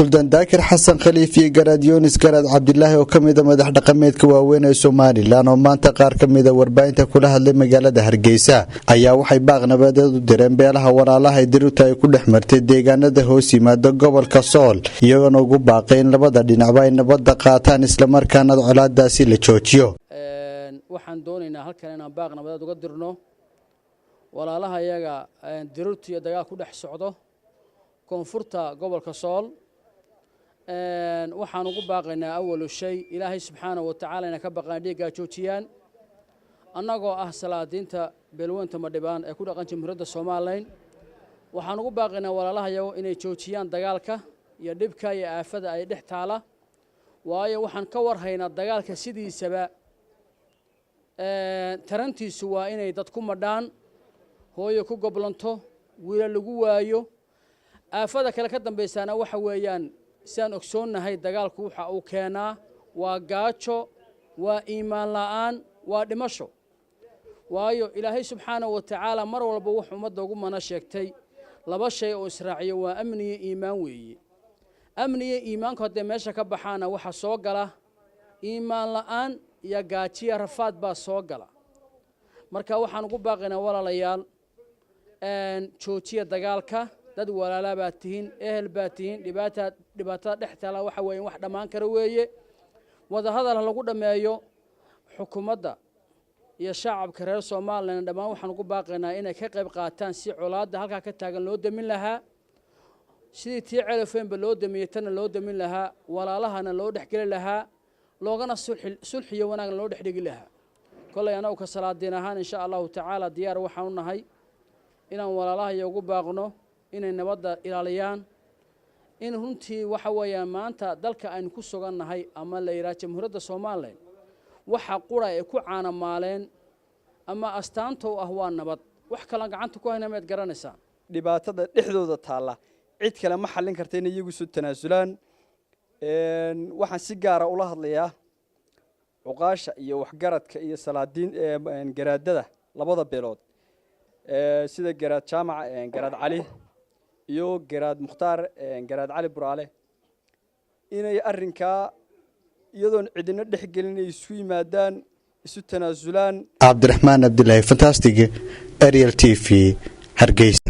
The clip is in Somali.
Suldaan Daakir Xasan Khaliifi Garaad Yoonis Garaad Cabdilaahi oo kamida madax dhaqameedka waaweyn ee Soomaaliland oo maanta qaar kamida warbaahinta kula hadlay magaalada Hargeysa ayaa waxay baaq nabadeed u direen beelaha walaalaha Direy ay ku dhaxmartay deegaanada hoos yimaada gobolka Sool iyagoo ugu baaqay in labada dhinacba ay nabadda qaataan isla markaana colaadaasi la joojiyo. waxaan doonaynaa halkan inaan baaq nabadeed uga dirno walaalaha iyaga Direy iyo dagaal ku dhex socdo Koonfurta Gobolka Sool waxaan ugu baaqaynaa awal shay Ilaahay subxaanahu wa ta'ala inay ka baqaan dhiiga joojiyaan annagoo ah salaadiinta beelweynta madhibaan ee ku dhaqan Jamhuuriyadda Soomaaliland waxaan ugu baaqaynaa walaalaha iyaga inay joojiyaan dagaalka iyo dhibka iyo aafada ay dhex taala waayo waxaan ka warhaynaa dagaalka sidiisaba tarantiisu waa inay dad ku madhaan hooyo ku goblanto wiil lagu waayo aafada kale ka dambeysana waxa weeyaan saan ogsoonahay dagaalku waxa uu keenaa waa gaajo waa iimaan la'aan waa dhimasho waayo Ilaahay subxaanahu wa ta'ala mar walba wuxuu umada ugu mana sheegtay laba shay oo israaciyo waa amni iyo iimaan weeye amni iyo iimaanku hadda meesha ka baxaana waxa soo gala iimaan la'aan iyo gaajiya rafaad baa soo gala marka waxaan ugu baaqaynaa walaalayaal joojiya dagaalka dad walaala baa tihiin ehel baa tihiin dhibaatada dhextaala waxa weeye wax dhamaan kara weeye wada hadal lagu dhameeyo xukuumadda iyo shacabka reer Soomaaliland dhamaan waxaan ugu baaqaynaa inay ka qayb qaataan si colaadda halka ka taagan loo damin lahaa sidii tii celafeenba loo damiyay tan loo damin lahaa walaalahana loo dhaxgali lahaa loogana sulxiyo wanaag loo dhaxdhigi lahaa kolay anagu ka salaadeen ahaan insha Allah ta'ala diyaar waxaan u nahay inaan walaalaha iyo ugu baaqno inay nabadda ilaaliyaan in runtii waxa weeyaan maanta dalka aynu ku sugannahay ama la yiraahdo Jamhuuriyadda Soomaaliland waxa qura ay ku caanamaaleen ama astaanto ah waa nabad wax kala gacanta ku hayna meed garanaysaa dhibaatada dhexdooda taala cid kale ma xallin karta in iyagu soo tanaasulaan waxaan si gaar ah ula hadlayaa uqaasha iyo waxgaradka iyo salaadiin garaadada labada beelood sida garaad jaamac garaad cali iyo garaad muxtaar garaad cali buraale inay arrinka iyadoon cidina dhexgelinay isu yimaadaan isu tanaasulaan. Abdiraxmaan Abdullaahi Fantastic Ariel TV Hargeysa.